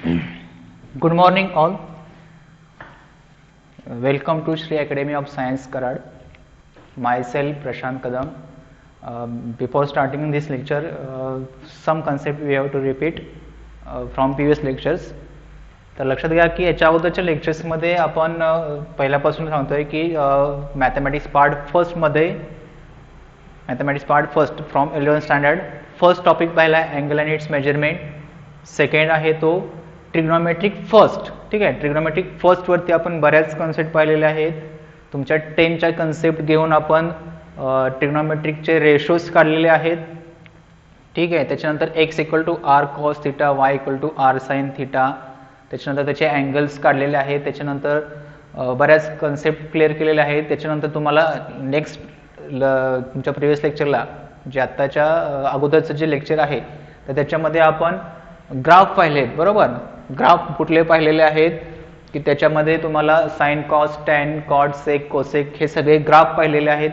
Good morning all. Welcome to Shri Academy of Science Karad. Myself Prashant Kadam. Before starting this lecture, some concept we have to repeat from previous lectures. तर लक्षात घ्या की याच्या अगोदरच्या लेक्चर्समध्ये आपण पहिल्यापासून सांगतोय की mathematics part first from 11th standard first topic पाहिला आहे angle and it's measurement. Second आहे तो ट्रिग्नोमेट्रिक फर्स्ट. ठीक आहे, ट्रिग्नोमेट्रिक फर्स्टवरती आपण बऱ्याच कन्सेप्ट पाहिलेले आहेत. तुमच्या 10च्या कन्सेप्ट घेऊन आपण ट्रिग्नोमेट्रिकचे रेशोज काढलेले आहेत. ठीक आहे, त्याच्यानंतर x = r cos theta, y = r sin theta, त्याच्यानंतर त्याचे अँगल्स काढलेले आहेत. त्याच्यानंतर बऱ्याच कन्सेप्ट क्लिअर केलेले आहेत. त्याच्यानंतर तुम्हाला नेक्स्ट तुमच्या प्रिव्हियस लेक्चरला जे आत्ताच्या अगोदरचं जे लेक्चर आहे तर त्याच्यामध्ये आपण ग्राफ पाहिले आहेत. बरोबर, ग्राफ कुठले पाहिलेले आहेत की त्याच्यामध्ये तुम्हाला sine cos tan cot sec cosec हे सगळे ग्राफ पाहिलेले आहेत.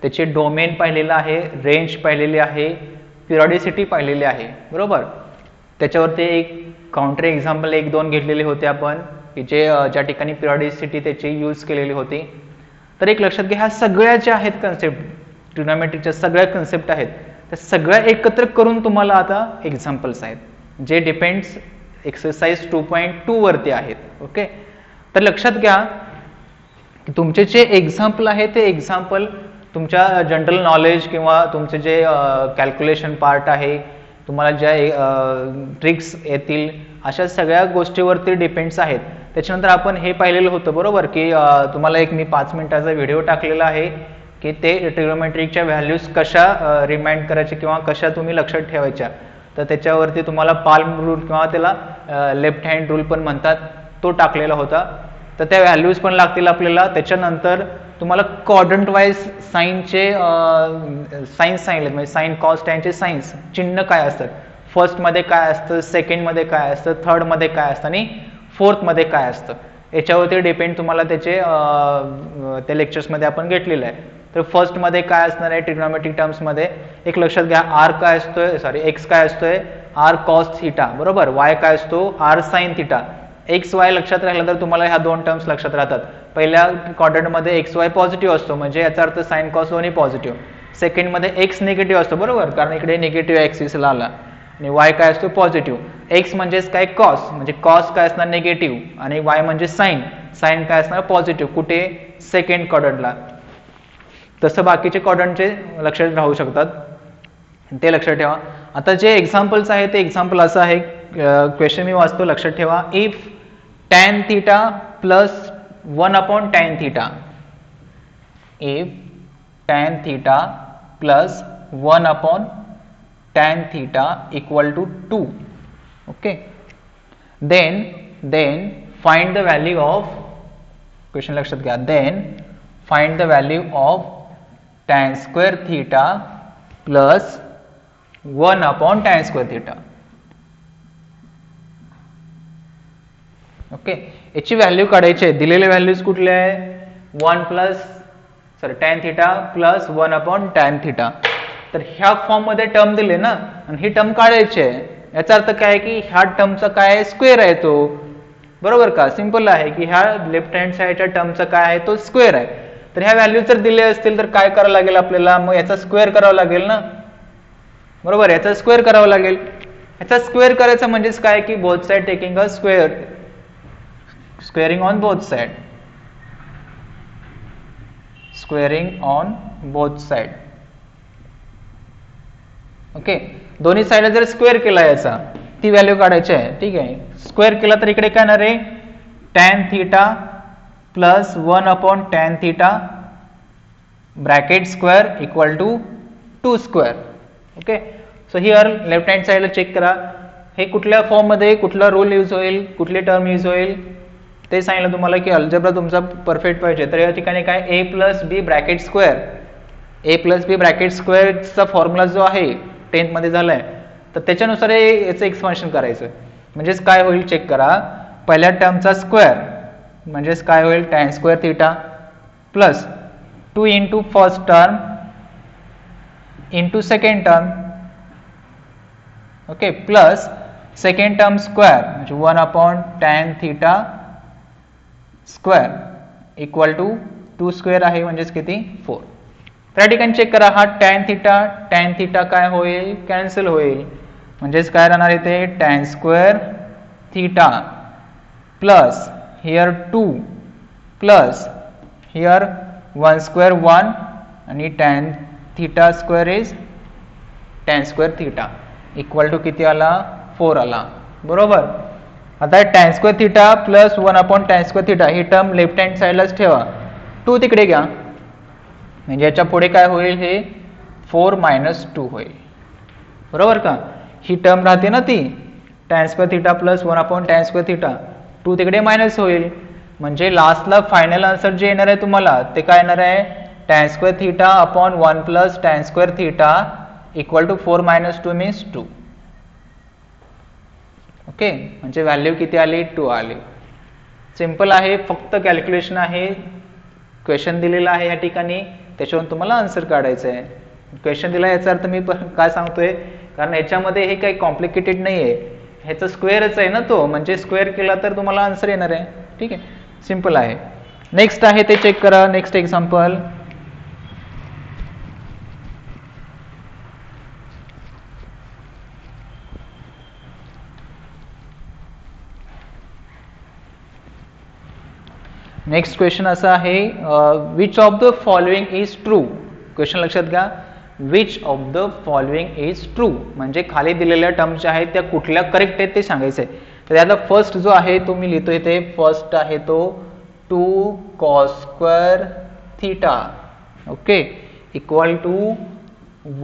त्याचे डोमेन पाहिलेलं आहे, रेंज पाहिलेली आहे, पिरियॉडिसिटी पाहिलेली आहे. बरोबर, त्याच्यावरती एक काउंटर एक्झाम्पल 1-2 घेतलेले होते आपण की जे ज्या ठिकाणी पिरियॉडिसिटी त्याची यूज केलेली होती. तर एक लक्षात घ्या, ह्या सगळ्या ज्या आहेत कन्सेप्ट ट्रिग्नोमेट्रीच्या सगळ्या कन्सेप्ट आहेत त्या सगळ्या एकत्र करून तुम्हाला आता एक्झाम्पल्स आहेत जे डिपेंड्स एक्सरसाइज 2.2 वरती आहेत. ओके, तर लक्षात घ्या की तुमचे जे एक्झाम्पल आहे ते एक्झाम्पल तुमच्या जनरल नॉलेज किंवा तुमचे जे कॅल्क्युलेशन पार्ट आहे, तुम्हाला ज्या ट्रिक्स येतील अशा सगळ्या गोष्टीवरती डिपेंड्स आहेत. त्याच्यानंतर आपण हे पाहिलेलं होतं बरोबर की तुम्हाला एक मी 5 मिनिटाचा व्हिडिओ टाकलेला आहे की ते ट्रिग्नोमेट्रिकच्या व्हॅल्यूज कशा रिमाइंड करायच्या किंवा कशा तुम्ही लक्षात ठेवायच्या. तर त्याच्यावरती तुम्हाला पाल्म रूल किंवा त्याला लेफ्ट हँड रूल पण म्हणतात तो टाकलेला होता. तर त्या व्हॅल्यूज पण लागतील आपल्याला. त्याच्यानंतर तुम्हाला क्वाड्रंट वाईज साईनचे साईन्स सांगितले, म्हणजे साईन कॉस टॅनचे साईन्स चिन्ह काय असतात, फर्स्टमध्ये काय असतं, सेकंडमध्ये काय असतं, थर्डमध्ये काय असतं आणि फोर्थमध्ये काय असतं, याच्यावरती डिपेंड तुम्हाला त्याचे त्या लेक्चर्समध्ये आपण घेतलेलं आहे. तर फर्स्टमध्ये काय असणार आहे ट्रिग्नोमेट्रिक टर्म्समध्ये एक लक्षात घ्या, आर काय असतोय एक्स काय असतोय आर कॉस थिटा. बरोबर, वाय काय असतो R sine theta. X Y लक्षात राहिलं तर तुम्हाला ह्या 2 टर्म्स लक्षात राहतात. पहिल्या क्वाड्रंटमध्ये एक्स वाय पॉझिटिव्ह असतो म्हणजे याचा अर्थ साइन कॉस दोन्ही पॉझिटिव्ह. सेकंडमध्ये एक्स निगेटिव्ह असतो बरोबर, कारण इकडे निगेटिव्ह ऍक्सिसला आला. आणि वाय काय असतो पॉझिटिव्ह. एक्स म्हणजेच काय कॉस, म्हणजे कॉस काय असणार निगेटिव्ह आणि वाय म्हणजे साइन, साइन काय असणार पॉझिटिव्ह. कुठे सेकंड क्वाड्रंटला. तसं बाकीचे क्वाड्रंटचे लक्षात राहू शकतात, ते लक्षात ठेवा. आता जे एक्झाम्पल्स आहे ते एक्झाम्पल असं आहे, क्वेश्चन मी वाचतो लक्षात ठेवा. If tan theta plus 1/tan theta, if tan theta plus 1/tan theta equal to 2, okay, then find the value of, question लक्षात घ्या, then find the value of tan square theta plus 1/tan square theta. Okay, याची value काढायची आहे. दिलेले values कुठले आहे tan theta plus 1/tan theta. तर ह्या फॉर्म मध्ये टर्म दिले ना आणि ही टर्म काढायची आहे. याचा अर्थ काय की ह्या टर्मचा काय स्क्वेअर आहे तो. बरोबर का, सिंपल आहे की ह्या लेफ्ट हँड साइडच्या टर्मचा काय आहे तो स्क्वेअर आहे. तर ह्या व्हॅल्यू जर दिले असतील तर काय करावं लागेल आपल्याला, मग याचा स्क्वेअर करावं लागेल ना. बरोबर, याचा स्क्वेअर करावं लागेल. याचा स्क्वेअर करायचा म्हणजेच काय की both side taking a square, squaring on both side, squaring on both side. Okay, दोन्ही साइडला जर स्क्वेअर केला याचा ती व्हॅल्यू काढायची आहे. ठीक आहे, स्क्वेअर केला तर इकडे काय येणार आहे tan theta plus 1/tan theta bracket square equal to 2 square. Okay, so here left hand साइडला चेक करा हे कुठल्या फॉर्म मध्ये कुठला रूल यूज होईल, कुठली टर्म यूज होईल ते सांगितलं तुम्हाला की अल्जेब्रा तुमचा परफेक्ट पाहिजे. तर या ठिकाणी काय a + b bracket square, a + b bracket स्क्वेअरचा फॉर्म्युला जो आहे 10th मध्ये झालाय तर त्याच्यानुसार याचं एक्सपान्शन करायचं. म्हणजेच काय होईल चेक करा, पहिल्या टर्मचा स्क्वेअर म्हणजेच काय होईल tan square theta plus 2 × first term into second term, okay, plus second term square, म्हणजे 1/tan theta square equal to 2 square आहे म्हणजेच किती 4. तर या ठिकाणी चेक करा हा tan थीटा काय होईल कॅन्सल होईल म्हणजेच काय राहणार इथे tan square theta plus here 2 plus here 1 square 1 आणि tan theta square is tan square theta equal to किती आला 4 आला बरोबर. आता tan square theta plus 1/tan square theta ही टर्म लेफ्ट हँड साइडलाच ठेवा 2 तिकडे घ्या म्हणजे याच्या पुढे काय होईल हे 4 - 2 होईल बरोबर का. ही टर्म राहते ना ती tan square theta plus 1/tan square theta 2 तिकडे मायनस होईल म्हणजे लास्टला फायनल आन्सर जे येणार आहे तुम्हाला ते काय येणार आहे tan square theta upon 1 plus tan square theta equal to 4 - 2 means 2. Okay म्हणजे व्हॅल्यू किती आली 2 आली. सिंपल आहे फक्त कॅल्क्युलेशन आहे. क्वेश्चन दिलेला आहे या ठिकाणी त्याच्यावरून तुम्हाला आन्सर काढायचं आहे. क्वेश्चन दिला याचा अर्थ मी काय सांगतोय कारण याच्यामध्ये हे काही कॉम्प्लिकेटेड नाही आहे ह्याचं स्क्वेअरच आहे ना तो म्हणजे स्क्वेअर केला तर तुम्हाला आन्सर येणार आहे. ठीक आहे सिंपल आहे. नेक्स्ट आहे ते चेक करा. नेक्स्ट एक्झाम्पल नेक्स्ट क्वेश्चन असा आहे which of the following is true. Question लक्षात घ्या which of the following is true म्हणजे खाली दिलेल्या टर्म ज्या आहेत त्या कुठल्या करेक्ट आहेत ते सांगायचं आहे. तर यातला फर्स्ट जो आहे तो मी लिहितो इथे फर्स्ट आहे तो 2 cos square theta okay equal to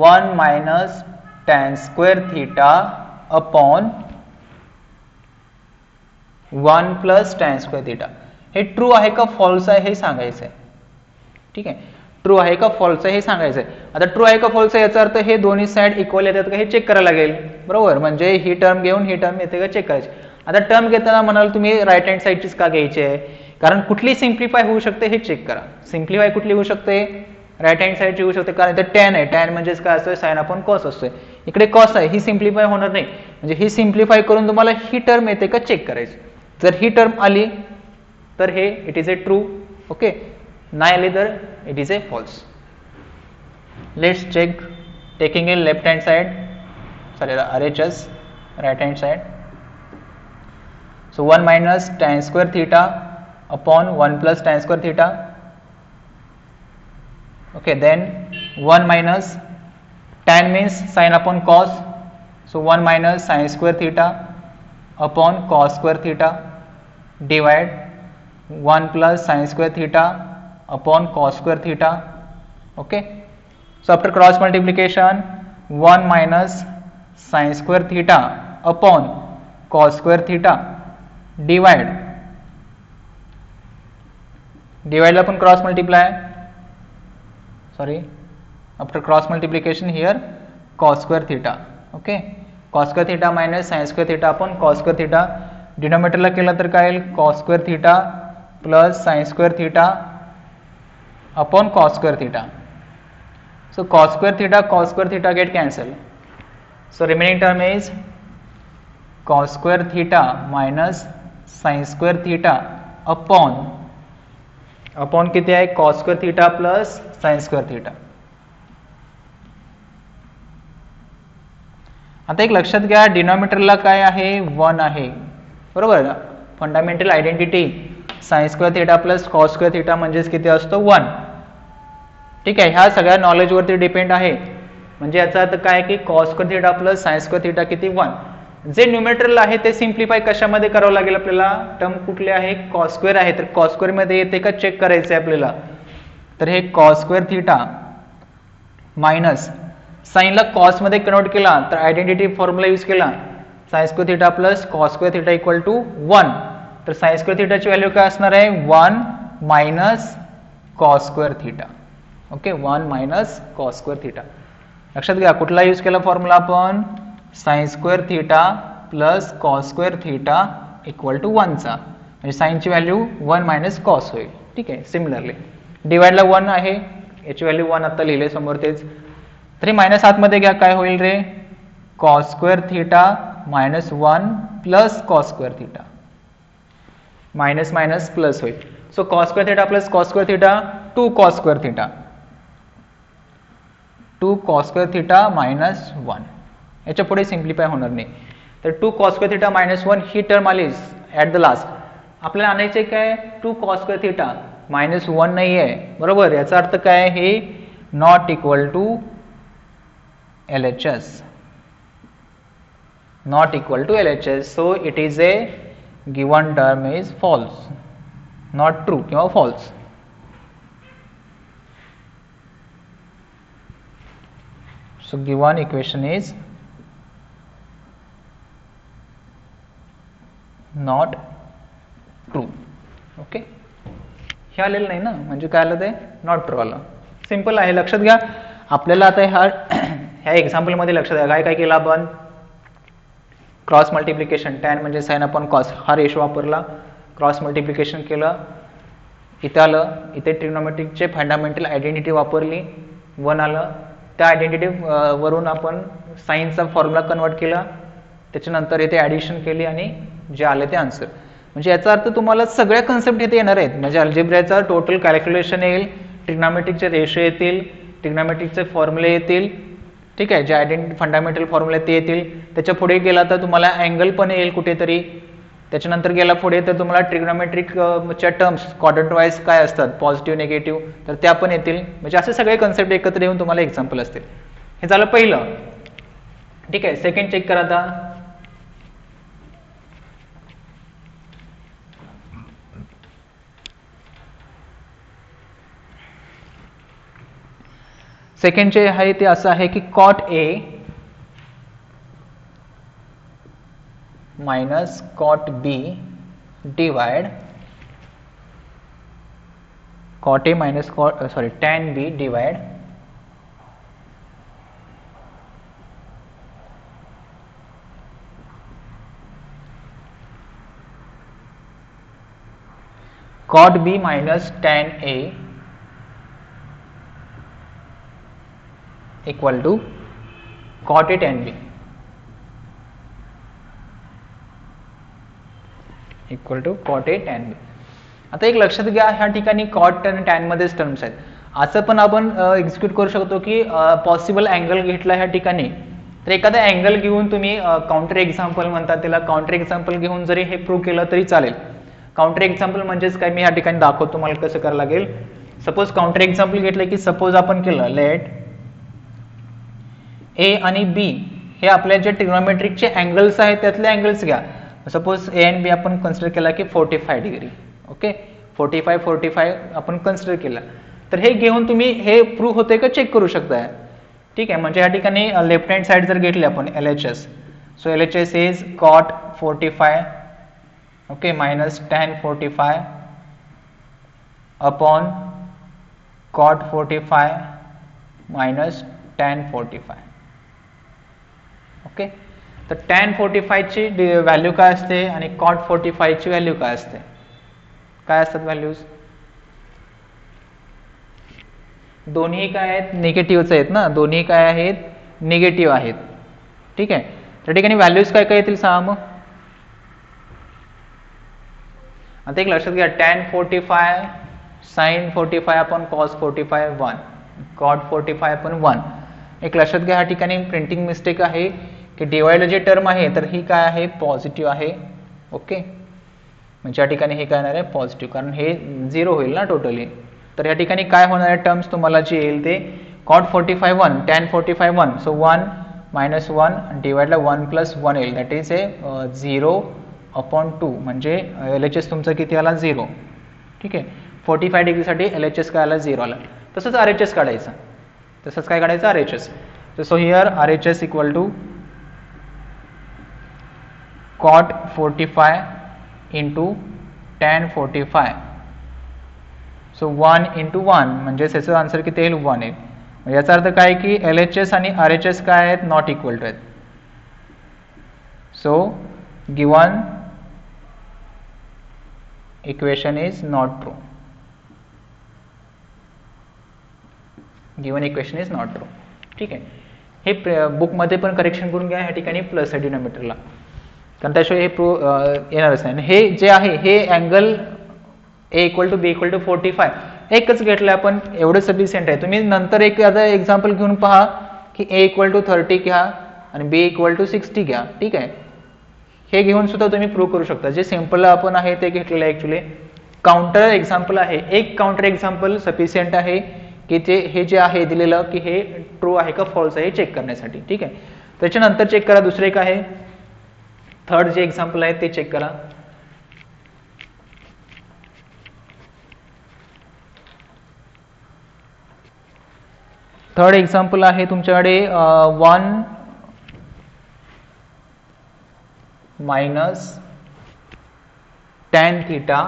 1 - tan square theta upon 1 plus tan square theta. हे ट्रू आहे का फॉल्स आहे हे सांगायचं आहे. ठीक आहे ट्रू आहे का फॉल्स आहे हे सांगायचं आहे. आता ट्रू आहे का फॉल्स आहे याचा अर्थ हे दोन्ही साइड इक्वल येतात का हे चेक करायला लागेल बरोबर म्हणजे ही टर्म घेऊन ही टर्म येते का चेक करायची. आता टर्म घेताना म्हणाल तुम्ही राईट हँड साइडचीच का घ्यायची आहे कारण कुठली सिम्प्लिफाय होऊ शकते हे चेक करा. सिम्प्लिफाय कुठली होऊ शकते राईट हँड साइडची होऊ शकते कारण इथे tan आहे tan म्हणजेच काय असतं साइन अपॉन कॉस असतोय इकडे कॉस आहे ही सिम्प्लिफाय होणार नाही म्हणजे ही सिम्प्लिफाय करून तुम्हाला ही टर्म येते का चेक करायची. जर ही टर्म आली तर हे it is a true okay नाही आली तर it is a false. Let's check taking a left hand side sorry RHS right hand side. So 1 - tan square theta upon 1 plus tan square theta okay then 1 - tan means sin upon cos so 1 - sin square theta upon cos square theta divide 1 plus sin square theta upon cos square theta. Okay, so after cross multiplication 1 minus sin square theta upon cos square theta divide ला पण cross multiply sorry after cross multiplication here cos square theta. Okay, cos square theta minus sin square theta upon cos square theta denominator ला केला तर काय येईल cos square theta plus sin square theta upon cos square theta. So cos square theta get cancelled. So remaining term is cos square theta minus sin square theta upon किती आहे cos square theta plus sin square theta. आता एक लक्षात घ्या डिनोमिनेटरला काय आहे 1 आहे बरोबर. Fundamental identity sin square theta plus cos square theta म्हणजेच किती असतो 1. ठीक आहे ह्या सगळ्या नॉलेज वरती डिपेंड आहे म्हणजे याचा अर्थ काय की cos square theta plus sin square theta किती 1. जे न्यूमरेटरला आहे ते सिम्प्लिफाय कशामध्ये करावं लागेल आपल्याला टर्म कुठले आहे cos स्क्वेअर आहे तर cos स्क्वेअर मध्ये येते का चेक करायचं आहे आपल्याला. तर हे cos स्क्वेअर थीटा मायनस साइनला cos मध्ये कन्वर्ट केला तर आयडेंटिटी फॉर्म्युला यूज केला sin square theta plus cos square theta equal to 1. तर sin स्क्वेअर थीटाची व्हॅल्यू काय असणार आहे 1 minus cos square theta. Okay 1 minus cos square theta. लक्षात घ्या कुठला यूज केला फॉर्म्युला आपण sin square theta plus cos square theta equal to 1 चा म्हणजे sin ची व्हॅल्यू 1 मायनस cos होईल. ठीक आहे सिमिलरली डिवाइडला 1 आहे याची व्हॅल्यू 1 आता लिहिले समोर तेच. तरी मायनस आतमध्ये घ्या काय होईल रे cos square theta minus 1 plus cos square theta, minus minus plus होईल. So cos square theta plus cos square theta 2 cos square theta, 2 cos square theta minus 1. याच्या पुढे सिम्प्लिफाय होणार नाही. तर 2 कॉस स्क्वेअर थिटा मायनस 1 ही term आली at the last. आपल्याला आणायचे काय 2 कॉस स्क्वेअर थिटा मायनस 1 नाही आहे, बरोबर. याचा अर्थ काय, हे not equal to LHS, not equal to LHS. So it is a given term is false, not true किंवा false. So given equation is not true. Okay, हे आलेलं नाही ना, म्हणजे काय आलं ते नॉट ट्रू आलं. सिंपल आहे, लक्षात घ्या. आपल्याला आता ह्या एक्झाम्पलमध्ये लक्षात घ्या काय केलं आपण. क्रॉस मल्टिप्लिकेशन, टॅन म्हणजे साइन अपॉन कॉस हा रेशो वापरला, क्रॉस मल्टिप्लिकेशन केलं, इथं आलं, इथे ट्रिग्नोमेट्रिकचे फंडामेंटल आयडेंटिटी वापरली, 1 आलं. त्या आयडेंटिटी वरून आपण साइनचा फॉर्म्युला कन्वर्ट केला, त्याच्यानंतर इथे ॲडिशन केली आणि जे आले ते आन्सर. म्हणजे याचा अर्थ तुम्हाला सगळ्या कन्सेप्ट इथे येणार आहेत. म्हणजे अल्जेब्राचा टोटल कॅल्क्युलेशन येईल, ट्रिग्नोमेट्रिकचे रेशो येतील, ट्रिग्नोमेट्रिकचे फॉर्म्युले येतील, ठीक आहे, जे आयडेंटिटी फंडामेंटल फॉर्म्युले ते येतील. त्याच्या पुढे गेला तर तुम्हाला अँगल पण येईल कुठेतरी. त्याच्यानंतर गेला पुढे तर तुम्हाला ट्रिग्नोमेट्रिकच्या टर्म्स क्वाड्रंट वाईज काय असतात, पॉझिटिव्ह निगेटिव्ह, तर त्या पण येतील. म्हणजे असे सगळे कन्सेप्ट एकत्र येऊन तुम्हाला एक्झाम्पल असतील. हे झालं पहिलं, ठीक आहे. सेकंड चेक करा आता. सेकंड जे आहे ते असं आहे की cot A minus cot B divide cot A minus tan B divide cot B minus tan A equal to cot A tan B, equal to cot A tan B. आता एक लक्षात घ्या, ह्या ठिकाणी कॉट आणि टॅन मध्येच terms आहेत. असं पण आपण एक्झिक्यूट करू शकतो की पॉसिबल अँगल घेतला ह्या ठिकाणी, तर एखादा अँगल घेऊन तुम्ही काउंटर एक्झाम्पल म्हणतात त्याला, काउंटर एक्झाम्पल घेऊन जरी हे प्रूव्ह केलं तरी चालेल. काउंटर एक्झाम्पल म्हणजेच काय, मी ह्या ठिकाणी दाखवतो तुम्हाला कसं करावं लागेल. सपोज काउंटर एक्झाम्पल घेतलं की सपोज आपण केलं लेट ए आणि बी हे आपल्या जे ट्रिग्नोमेट्रिकचे अँगल्स आहेत त्यातले अँगल्स घ्या. सपोज ए आणि बी आपण कन्सिडर केला की 45 डिग्री, ओके, 45 आपण कन्सिडर केला. तर हे घेऊन तुम्ही हे प्रूव्ह होते का चेक करू शकताय, ठीक आहे. म्हणजे या ठिकाणी लेफ्ट हँड साइड जर घेतली आपण LHS, so LHS is cot 45, okay, minus tan 45 upon cot 45 minus tan 45, okay. तर टॅन 45 ची व्हॅल्यू काय असते आणि कॉट 45 ची व्हॅल्यू काय असते, काय असतात व्हॅल्यूज. दोन्ही काय आहेत, निगेटिव्हच आहेत ना, दोन्ही काय आहेत, निगेटिव्ह आहेत, ठीक आहे. त्या ठिकाणी व्हॅल्यूज काय काय येतील सांगा मग. आता एक लक्षात घ्या, टॅन 45 साइन 45 आपण कॉस 45 1, कॉट 45 आपण 1. एक लक्षात घ्या, ह्या ठिकाणी प्रिंटिंग मिस्टेक आहे की डिवाइडर जे टर्म आहे तर ही काय आहे, पॉझिटिव्ह आहे, ओके. म्हणजे या ठिकाणी हे काय येणार आहे, पॉझिटिव्ह, कारण हे 0 होईल ना टोटली. तर या ठिकाणी काय होणार आहे, टर्म्स तुम्हाला जे येईल ते कॉट 45 1, टॅन 45 1, सो 1 मायनस 1 डिवाइडला 1 प्लस 1 येईल, दॅट इज ए 0 अपॉन 2, म्हणजे LHS तुमचं किती आला, 0, ठीक आहे. 45 डिग्रीसाठी LHS काय आला, 0 आला. तसंच RHS काढायचं, तसंच काय काढायचं, RHS. So here RHS equal to cot 45 into tan 45, so 1 into 1, म्हणजे त्याचं आन्सर किती येईल, 1 येईल. याचा अर्थ काय की LHS आणि RHS काय आहेत, नॉट इक्वल टू आहेत. So given equation is not true, given equation is not true, ठीक आहे. हे बुकमध्ये पण करेक्शन करून घ्या, ह्या ठिकाणी प्लस आहे डिनोमिनेटरला. कारण त्याशिवाय हे येणारच नाही. हे जे आहे हे angle A equal to B equal to 45 एकच घेतलं आपण, एवढं सफिशियंट आहे. तुम्ही नंतर एक एक्झाम्पल घेऊन पहा की A इक्वल टू 30 घ्या आणि B इक्वल टू 60 घ्या. ठीक आहे, हे घेऊन सुद्धा तुम्ही प्रूव्ह करू शकता. जे सिंपल आपण आहे ते घेतलेलं आहे. ऍक्च्युली काउंटर एक्झाम्पल आहे, एक काउंटर एक्झाम्पल सफिशियंट आहे की हे जे आहे दिलेलं की हे ट्रू आहे का फॉल्स आहे हे चेक करण्यासाठी. ठीक आहे, त्याच्यानंतर चेक करा दुसरे एक आहे, थर्ड जे एक्झाम्पल आहे ते चेक करा. थर्ड एक्झाम्पल आहे तुमच्याकडे 1 minus tan theta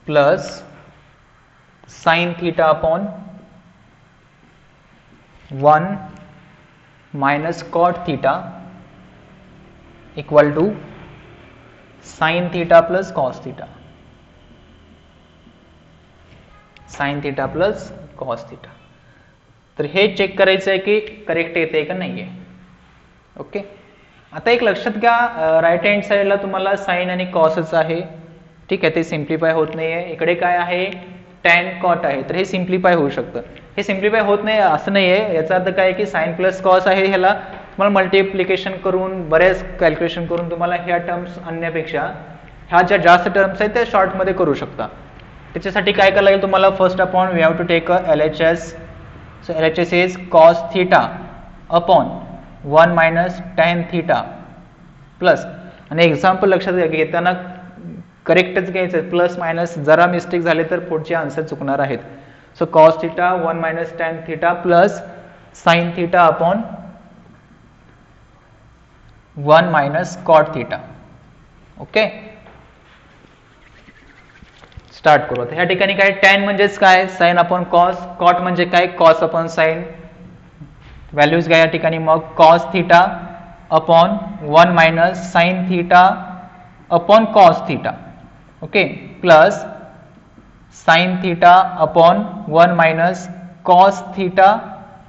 plus sin theta upon 1 minus cot theta equal to sin theta plus cos theta. sin theta plus cos theta. तर हे चेक करायचं आहे की करेक्ट येते का नाहीये. ओके, आता एक लक्षात घ्या, राईट हँड साईडला तुम्हाला साइन आणि कॉसच आहे. ठीक आहे, ते सिम्प्लिफाय होत नाहीये. इकडे काय आहे, टॅन कॉट आहे, तर हे सिम्प्लिफाय होऊ शकतं. हे सिम्प्लिफाय होत नाही असं नाहीये, याचा अर्थ काय की साइन प्लस कॉस आहे, ह्याला तुम्हाला मल्टिप्लिकेशन करून बऱ्याच कॅल्क्युलेशन करून तुम्हाला ह्या टर्म्स आणण्यापेक्षा ह्या ज्या जास्त टर्म्स आहेत त्या शॉर्ट मध्ये करू शकता. त्याच्यासाठी काय करायला लागेल तुम्हाला, first upon we have to take LHS. So LHS is cos theta upon 1 minus tan theta plus, आणि एक्झाम्पल लक्षात घेताना करेक्टच घ्यायचं, प्लस मायनस जरा मिस्टेक झाले तर पुढचे आन्सर चुकणार आहेत. So cos theta 1 minus tan theta plus sine theta upon 1 minus cot theta. Okay, start करू. ह्या ठिकाणी काय, टॅन म्हणजेच काय, साइन अपॉन कॉस, कॉट म्हणजे काय, कॉस अपॉन साइन. व्हॅल्यूज घ्या या ठिकाणी, मग cos theta upon 1 minus sine theta upon cos theta. Okay, plus sine theta upon 1 minus cos theta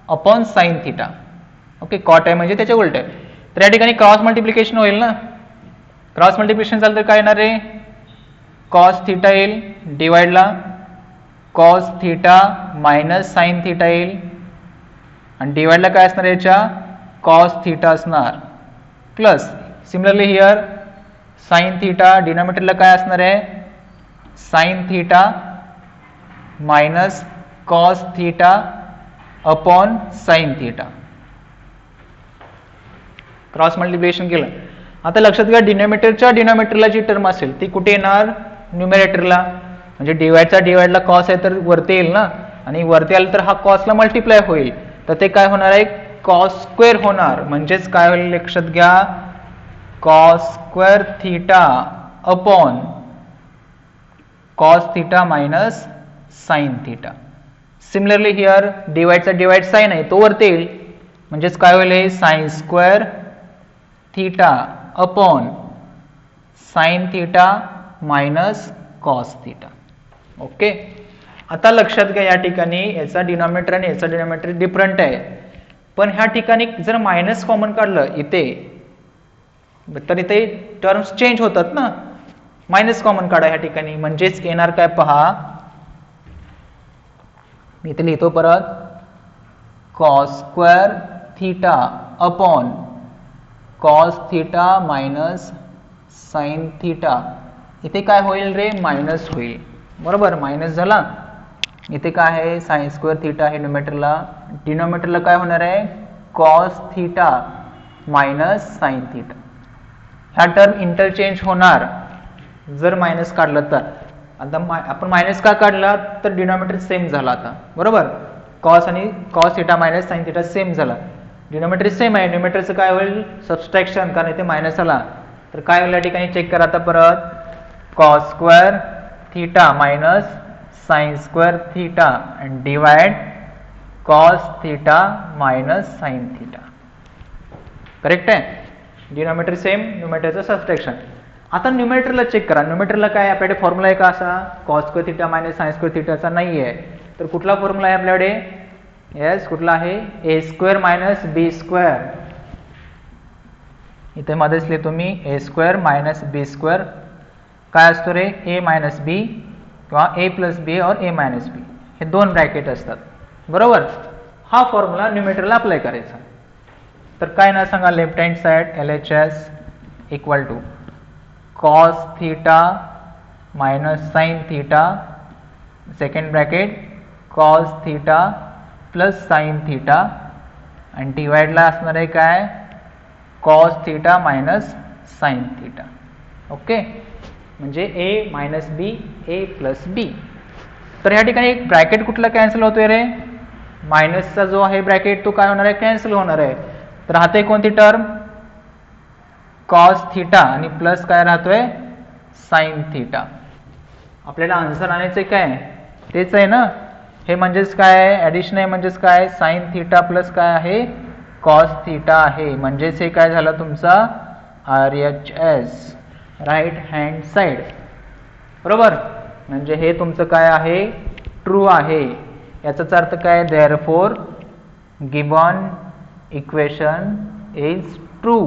upon sine theta. Okay, cot आहे म्हणजे त्याच्या उलट आहे. तर या ठिकाणी क्रॉस मल्टिप्लिकेशन होईल ना, क्रॉस मल्टिप्लिकेशन झालं तर काय येणार आहे, कॉस थीटा येईल, डिवाइडला cos theta minus sine theta येईल, आणि डिवाइडला काय असणार याच्या, कॉस थीटा असणार, plus similarly here sine theta, डिनॉमिनेटरला काय असणार आहे, sine theta minus cos theta upon sine theta. Cross multiplication केलं. आता लक्षात घ्या, डिनॉमिनेटरला जी टर्म असेल ती कुठे येणार, न्यूमरेटरला. म्हणजे डिवाइडचा डिवाइडला कॉस आहे तर वरती येईल ना, आणि वरती आलं तर हा कॉसला मल्टिप्लाय होईल, तर ते काय होणार आहे, कॉस स्क्वेअर होणार. म्हणजेच काय होईल लक्षात घ्या, cos square theta upon cos theta minus sine theta. Similarly here डिवाइडचा डिवाइड साइन आहे तो वरती येईल, म्हणजेच काय होईल, हे sine square theta upon sine theta minus cos theta. Okay, आता लक्षात घ्या या ठिकाणी याचा डिनॉमिनेटर आणि याचा डिनॉमिनेटर डिफरंट आहे, पण ह्या ठिकाणी जर मायनस कॉमन काढलं इथे तर इथे टर्म्स चेंज होतात ना. मायनस कॉमन काढा ह्या ठिकाणी, म्हणजेच येणार काय पहा, मी इथे लिहितो परत, cos square theta upon cos theta minus sine theta. इथे काय होईल रे, मायनस होईल, बरोबर, मायनस झाला. इथे काय आहे, साइन स्क्वेअर थीटा आहे न्यूमरेटरला, डिनॉमिनेटरला काय होणार आहे, cos theta minus sine theta. ह्या टर्म इंटरचेंज होणार जर मायनस काढलं तर. आता आपण मायनस का काढला, तर डिनॉमिनेटर सेम झाला आता, बरोबर, कॉस आणि cos theta minus sine theta same झाला, डिनॉमिनेटर सेम आहे. न्यूमरेटरचं काय होईल, सबस्ट्रॅक्शन, कारण इथे मायनस आला. तर काय होईल या ठिकाणी चेक करा आता परत, cos square theta minus sine square theta and divide cos theta minus sine theta. Correct आहे, डिनॉमिनेटर सेम, न्यूमरेटरचं सबस्ट्रॅक्शन. आता न्यूमरेटरला चेक करा, न्यूमरेटरला काय आपल्याकडे फॉर्म्युला आहे का असा, cos square theta minus sine square थीटाचा नाही आहे, तर कुठला फॉर्म्युला आहे आपल्याकडे, येस कुठला आहे, ए स्क्वेअर मायनस बी स्क्वेअर इथे मध्येच लिहितो मी ए स्क्वेअर मायनस बी स्क्वेअर. काय असतो रे? ए मायनस बी किंवा ए प्लस बी और ए मायनस बी, हे दोन ब्रॅकेट असतात. बरोबर. हा फॉर्म्युला न्यूमेटरला अप्लाय करायचा. तर काय ना सांगा, left hand side LHS equal to cos theta minus sine theta, second bracket cos theta plus sine theta, आणि डिवाइडला असणार आहे काय? Cos theta minus sine theta. Okay, म्हणजे A minus B A plus बी. तर ह्या ठिकाणी एक ब्रॅकेट कुठला कॅन्सल होतोय रे? मायनसचा जो आहे ब्रॅकेट तो काय होणार आहे? कॅन्सल होणार आहे. तर राहते कोणती टर्म? कॉस थीटा आणि प्लस काय राहतोय? Sine theta. आपल्याला आन्सर आणायचं काय? तेच आहे ना. हे म्हणजेच काय? ॲडिशन आहे म्हणजेच काय? साइन थीटा प्लस काय आहे? कॉस थीटा आहे. म्हणजेच हे काय झालं तुमचा RHS, राईट हँड साइड. बरोबर. म्हणजे हे तुमचं काय आहे? ट्रू आहे. याचाच अर्थ काय? Therefore given equation is true.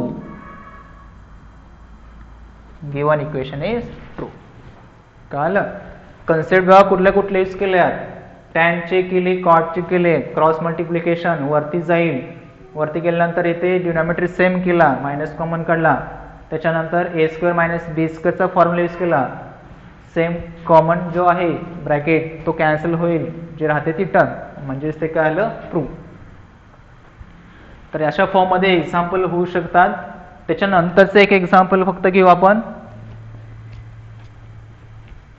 Given equation is true. कळलं? कन्सेप्ट बघा कुठल्या कुठले यूज केले आहेत. टॅनचे केले, कॉटचे केले, क्रॉस मल्टिप्लिकेशन वरती जाईल, वरती गेल्यानंतर येथे डिनॉमिनेटर सेम केला, मायनस कॉमन काढला, त्याच्यानंतर ए स्क्वेअर मायनस बी स्क्वेअरचा फॉर्म्युला यूज केला, सेम कॉमन जो आहे ब्रॅकेट तो कॅन्सल होईल, जे राहते ती टर्म, म्हणजेच ते काय आलं? ट्रू. तर अशा फॉर्ममध्ये एक्झाम्पल होऊ शकतात. त्याच्यानंतरचं एक एक्झाम्पल फक्त घेऊ आपण,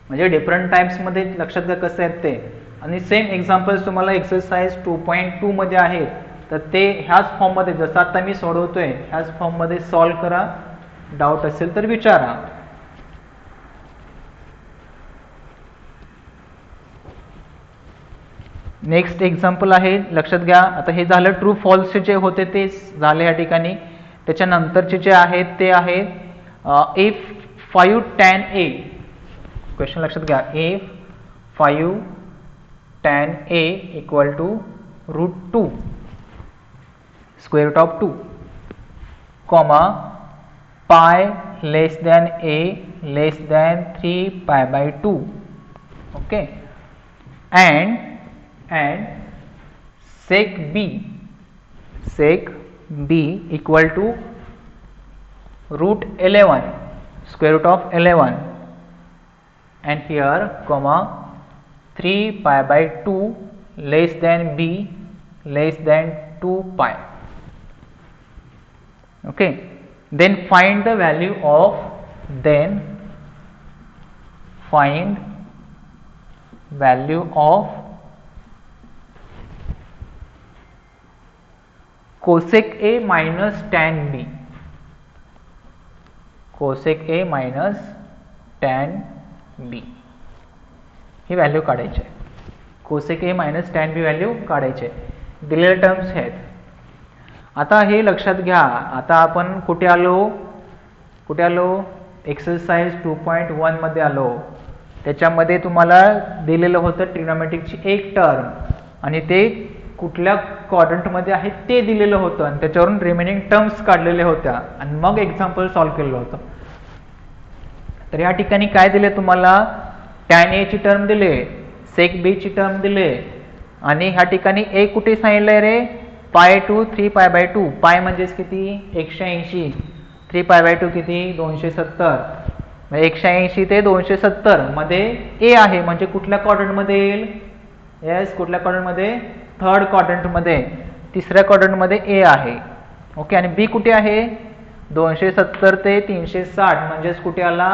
म्हणजे डिफरंट टाइप्समध्ये लक्षात घ्या कसं आहेत ते. आणि सेम एक्झाम्पल्स तुम्हाला एक्सरसाइज 2.2 मध्ये आहेत, तर ते ह्याच फॉर्ममध्ये जसं आता मी सोडवतोय ह्याच फॉर्ममध्ये सॉल्व्ह करा. डाऊट असेल तर विचारा. नेक्स्ट एक्झाम्पल आहे, लक्षात घ्या. आता हे झालं ट्रू फॉल्सचे जे होते ते झाले या ठिकाणी. त्याच्यानंतरचे जे आहेत ते आहेत इफ 5 tan a. क्वेश्चन लक्षात घ्या. If 5 tan a equal to √2 square root of 2 comma pi less than a less than 3π/2. Okay. and sec b equal to √11 square root of 11, and here comma 3π/2 less than b less than 2π. Okay, then find the value of cosec a minus tan b. cosec a minus tan b he value काढायची आहे. cosec a minus tan b value काढायची आहे. दिलेले terms आहेत. आता हे लक्षात घ्या. आता आपण कुठे आलो? एक्सरसाइज 2.1 मध्ये आलो. त्याच्यामध्ये तुम्हाला दिलेलं होतं ट्रिग्नोमेट्रिकची एक टर्म, आणि ते कुठल्या क्वाड्रंटमध्ये आहे ते दिलेलं होतं, आणि त्याच्यावरून रिमेनिंग टर्म्स काढलेल्या होत्या, आणि मग एक्झाम्पल सॉल्व्ह केलेलं होतं. तर या ठिकाणी काय दिले तुम्हाला? tan a ची टर्म दिले, sec b ची टर्म दिले, आणि ह्या ठिकाणी a कुठे सांगितलंय रे? Pi two 3π/2. पाय म्हणजेच किती? 180. 3π/2 किती? 270. 180 ते 270 मध्ये a आहे, म्हणजे कुठल्या क्वाड्रंटमध्ये येईल? येस, कुठल्या क्वाड्रंटमध्ये? थर्ड क्वाड्रंटमध्ये. तिसऱ्या क्वाड्रंटमध्ये a आहे. ओके. आणि b कुठे आहे? 270 ते 360 म्हणजेच कुठे आला?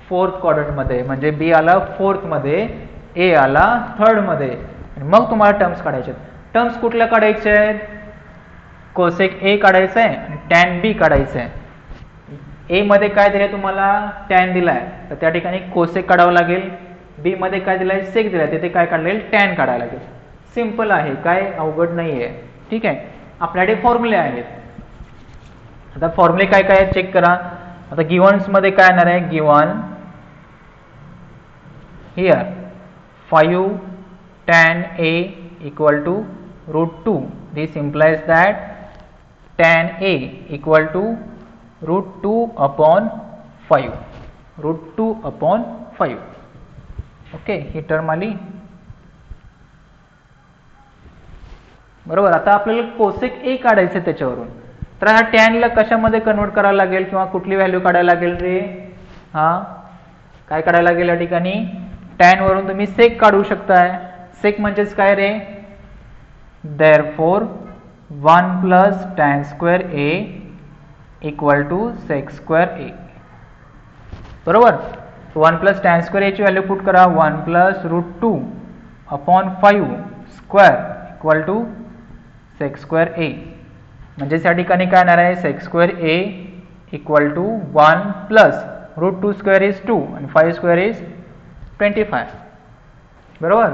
फोर्थ क्वाड्रंटमध्ये. म्हणजे b आला फोर्थ मध्ये, a आला थर्ड मध्ये. आणि मग तुम्हाला टर्म्स काढायचे. टर्म्स कुठल्या काढायचे आहेत? कोसेक a काढायचं आहे आणि tan b काढायचं आहे. a मध्ये काय दिलंय तुम्हाला? tan दिलाय, तर त्या ठिकाणी कोसेक काढावं लागेल. b मध्ये काय दिलंय? सेक दिलाय, तिथे काय काढलेल? tan काढायला लागेल. सिंपल आहे, काय अवघड नाहीये. ठीक आहे. आपल्याकडे फॉर्म्युले आहेत. आता फॉर्म्युले काय काय चेक करा. आता गिव्हन्स मध्ये काय येणार आहे? Given here 5 tan a equal to √2. This implies that tan a equal to √2/5 √2/5 okay, he term आली. बरोबर. आता आपल्याला कोसेक ए काढायचं त्याच्यावरून, तर हा टॅनला कशामध्ये कन्वर्ट करायला लागेल किंवा कुठली व्हॅल्यू काढायला लागेल रे? काय काढायला लागेल या ठिकाणी? टॅन वरून तुम्ही सेक काढू शकताय. सेक म्हणजेच काय रे? Therefore 1 + tan² A = sec² A. बरोबर. 1 + tan² A ची व्हॅल्यू पुट करा. 1 + √2/5 स्क्वेअर = sec² A. म्हणजे या ठिकाणी काय येणार आहे? sec² A = 1 + √2² is 2 आणि 5² is 25. बरोबर.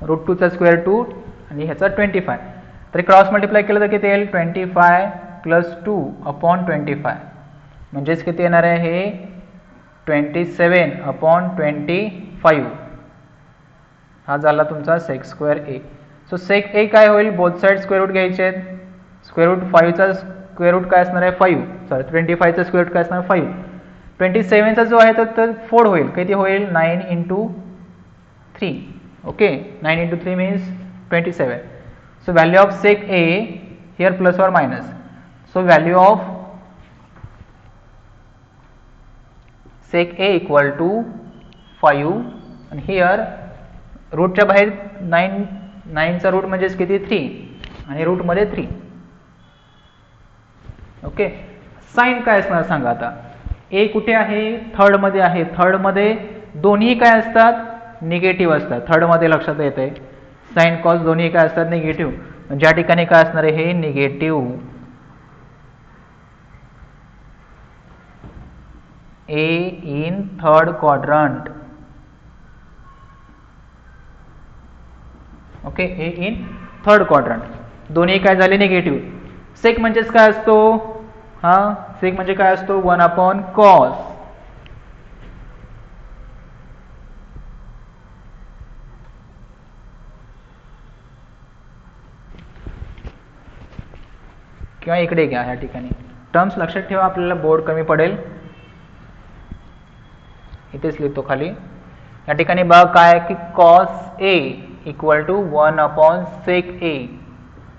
√2चा स्क्वेअर 2 आणि ह्याचा 25. तर क्रॉस मल्टिप्लाय केलं तर किती येईल? 25 + 2/25 म्हणजेच किती येणार आहे? हे 27/25 हा झाला तुमचा sec² A. So sec A काय होईल? बोथ साइड स्क्वेअर रूट घ्यायचे आहेत. स्क्वेअर रूट 5चा स्क्वेअर रूट काय असणार आहे? 5. सॉरी, 25चा स्क्वेअर रूट काय असणार? 5. 27चा जो आहे तर 4 होईल. किती होईल? 9 × 3. Okay, 9 × 3 means 27. So value of sec A here plus or minus. So value of sec A = 5 and here रूटच्या बाहेर 9चा रूट म्हणजे किती? 3 आणि रूट मध्ये 3. ओके. साइन काय असणार सांगा आता? ए कुठे आहे? थर्ड मध्ये आहे. थर्ड मध्ये दोन्ही काय असतात? निगेटिव्ह असतात. थर्ड मध्ये लक्षात येते. साइन कॉस दोन्ही काय असतात? निगेटिव्ह. म्हणजे या ठिकाणी काय असणार आहे? हे negative. A in third quadrant. Okay, A in third quadrant. दोन्ही काय झाले? निगेटिव्ह. सेक म्हणजेच काय असतो? सेक म्हणजे काय असतो? 1/cos. किंवा इकडे घ्या. या ठिकाणी टर्म्स लक्षात ठेवा, आपल्याला बोर्ड कमी पडेल. इथेच लिहितो खाली. या ठिकाणी बघा काय की cos A = 1/sec A.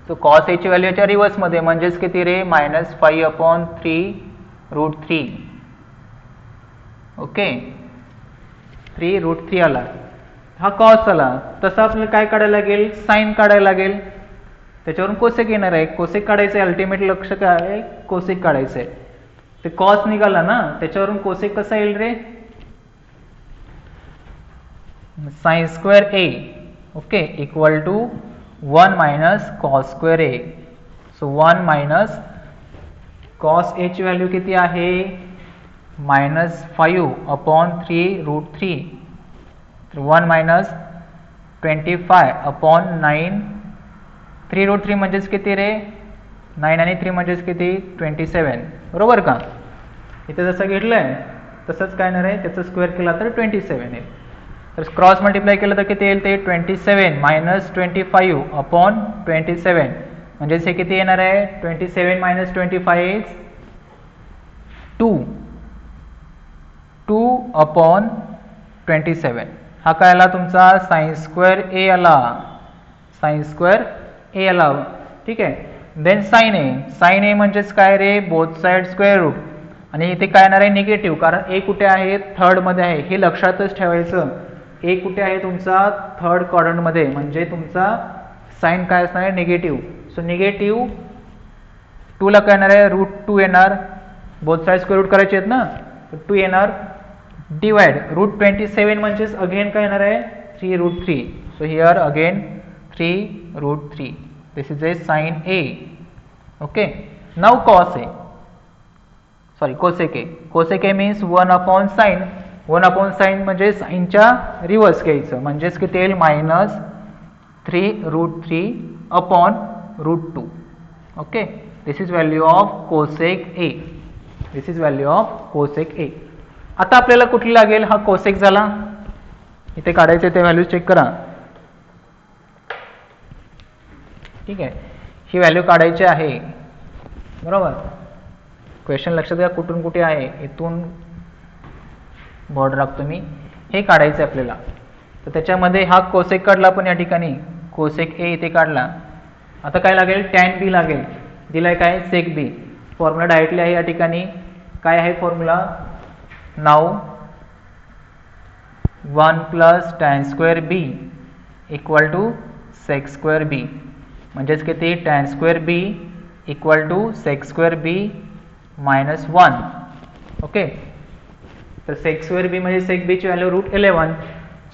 So cos A ची व्हॅल्यू याच्या रिव्हर्स मध्ये म्हणजेच किती रे? -5/3√3. ओके, 3√3 आला. हा कॉस आला. तसं आपल्याला काय काढायला लागेल? साइन काढायला लागेल. त्याच्यावरून कोसेक येणार आहे. कोसेक काढायचं आहे. अल्टिमेट लक्ष काय आहे? कोसेक काढायचं आहे. ते कॉस निघाला ना, त्याच्यावरून कोसेक कसा येईल रे? sin² A okay = 1 - cos² A. So 1 - cos A ची व्हॅल्यू किती आहे? -5/3√3. तर 1 - 25/9. 3√3 म्हणजेच किती रे? 9 आणि 3 म्हणजेच किती? 27. बरोबर का? इथे जसं घेतलंय तसंच काय येणार आहे? त्याचं स्क्वेअर केला तर 27 येईल. तर क्रॉस मल्टिप्लाय केलं तर किती येईल? ते 27 - 25/27 म्हणजेच हे किती येणार आहे? 27 - 25 2/27. हा काय आला तुमचा? sin² A आला. sin² A आला. ठीक आहे. Then sin A. sin A म्हणजेच काय रे? Both side square root. आणि इथे काय येणार आहे? निगेटिव्ह. कारण A कुठे आहे? थर्ड मध्ये आहे. हे लक्षातच ठेवायचं. ए कुठे आहे तुमचा? थर्ड क्वाड्रंट मध्ये. म्हणजे तुमचा साइन काय असणार आहे? निगेटिव्ह. सो निगेटिव्ह 2 ला काय येणार आहे? √2 येणार. बोथ साइड स्क्वेअर रूट करायचे आहेत ना, तर 2 येणार. डिवाइड √27 म्हणजेच अगेन काय येणार आहे? 3√3. So here again 3√3. This is a sine A. Okay. Now cos A. Sorry, cosec A. cosec A means 1/sin. 1/sin म्हणजे साइनच्या रिव्हर्स घ्यायचं. म्हणजेच किती येईल? -3√3/√2. Okay. This is value of cosec A. This is value of cosec A. आता आपल्याला कुठली लागेल? हा cosec झाला. इथे काढायचे ते व्हॅल्यू चेक करा. ठीक आहे. ही व्हॅल्यू काढायची आहे. बरोबर. क्वेश्चन लक्षात घ्या कुठून कुठे आहे, इथून बॉर्डर राखतो मी, हे काढायचं आहे आपल्याला. तर त्याच्यामध्ये हा कोसेक काढला आपण या ठिकाणी, कोसेक ए इथे काढला. आता काय लागेल, टॅन बी लागेल. दिलाय काय, सेक बी. फॉर्म्युला डायरेक्टली आहे या ठिकाणी. काय आहे फॉर्म्युला, नाव 1 plus tan square B equal to sec square B. म्हणजेच किती, tan square B equal to sec square B minus 1. Okay, तर सेक स्क्वेअर बी म्हणजे सेक बीची value √11.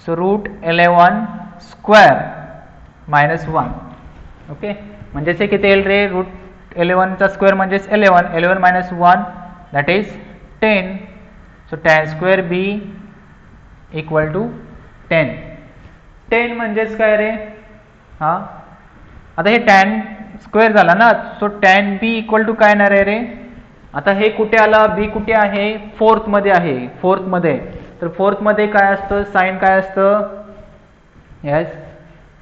So √11 square minus 1. Okay, म्हणजेच हे किती येईल रे, √11चा स्क्वेअर म्हणजेच 11. 11 minus 1 that is 10. So tan square B equal to 10. 10 म्हणजेच काय रे, हा आता हे टॅन स्क्वेअर झाला ना, so tan B equal to काय येणार आहे रे. आता हे कुठे आला, बी कुठे आहे, फोर्थ मध्ये आहे, फोर्थ मध्ये. तर फोर्थ मध्ये काय असतं, साइन काय असतं, यस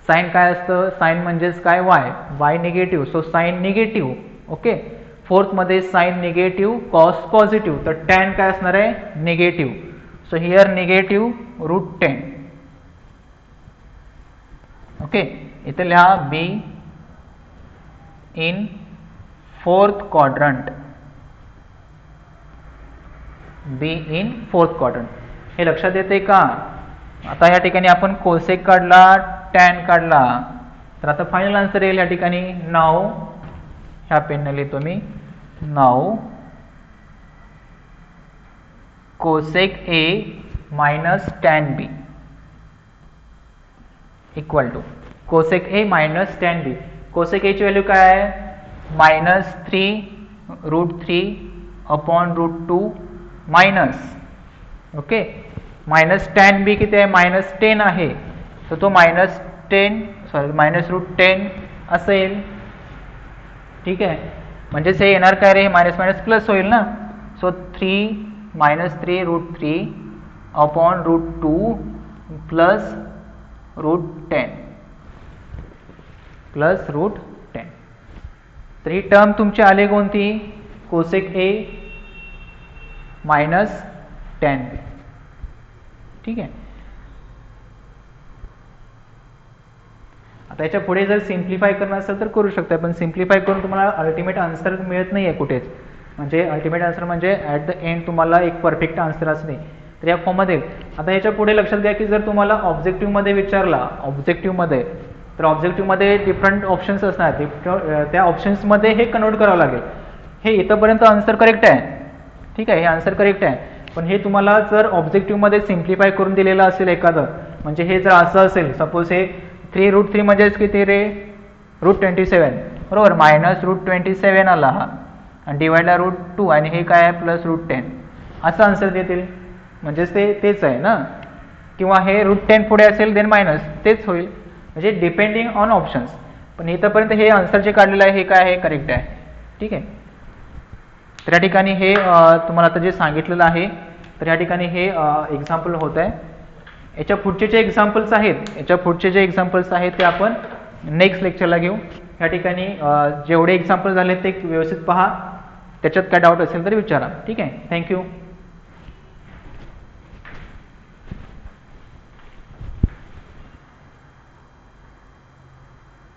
साइन काय असतं, साइन म्हणजेच काय, Y, Y negative. So sine negative. Okay, fourth मध्ये साइन निगेटिव्ह, कॉस पॉझिटिव्ह. तर टॅन काय असणार आहे, negative. So here negative √10. Okay, इथे लिहा be in fourth quadrant. Be in fourth quadrant, हे लक्षात येते का. आता या ठिकाणी आपण कोसेक काढला, टॅन काढला. तर आता फायनल आन्सर येईल या ठिकाणी, नाव, ह्या पेनने लिहितो मी, नाव cosec A minus tan B equal to cosec A minus tan B. Cosec A ची व्हॅल्यू काय आहे, -3 upon √2 minus. Okay, minus tan B किती आहे, -10 आहे. तर तो -√10 असेल. ठीक आहे, म्हणजेच हे येणार काय रे, मायनस मायनस प्लस होईल ना. So -3 upon √2 plus √10. तर ही टर्म तुमची आली कोणती, कोसेक ए मायनस टॅन बी. ठीक आहे, आता याच्या पुढे जर सिम्प्लिफाय करणं असेल तर करू शकता, पण सिम्प्लिफाय करून तुम्हाला अल्टिमेट आन्सर मिळत नाही आहे कुठेच. म्हणजे अल्टिमेट आन्सर म्हणजे ॲट द एंड तुम्हाला एक परफेक्ट आन्सर असणे, तर या फॉर्ममध्ये. आता याच्या पुढे लक्षात घ्या की जर तुम्हाला ऑब्जेक्टिव्हमध्ये विचारला, ऑब्जेक्टिव्हमध्ये, तर ऑब्जेक्टिव्हमध्ये डिफरंट ऑप्शन्स असणार. त्या ऑप्शन्समध्ये हे कन्वर्ट करावं लागेल. हे इथंपर्यंत आन्सर करेक्ट आहे. ठीक आहे, हे आन्सर करेक्ट आहे. पण हे तुम्हाला जर ऑब्जेक्टिव्हमध्ये सिम्प्लिफाय करून दिलेलं असेल एखादं, म्हणजे हे जर असं असेल, सपोज हे 3√3 म्हणजेच किती रे, √27, बरोबर, -√27 आला हा, आणि डिवाइडला √2, आणि हे काय आहे प्लस √10, असं आन्सर देतील. म्हणजेच तेच आहे ना. किंवा हे √10 पुढे असेल देन मायनस, तेच होईल. म्हणजे डिपेंडिंग ऑन ऑप्शन्स. पण इथंपर्यंत हे आन्सर जे काढलेलं आहे हे काय आहे, करेक्ट आहे. ठीक आहे, तर या ठिकाणी हे तुम्हाला आता जे सांगितलेलं आहे, तर या ठिकाणी हे एक्झाम्पल होत आहे. याच्या पुढचे जे एक्झाम्पल्स आहेत, ते आपण नेक्स्ट लेक्चरला घेऊ. या ठिकाणी जेवढे एक्झाम्पल झाले ते व्यवस्थित पहा, त्याच्यात काय डाऊट असेल तर विचारा. ठीक आहे, थँक्यू.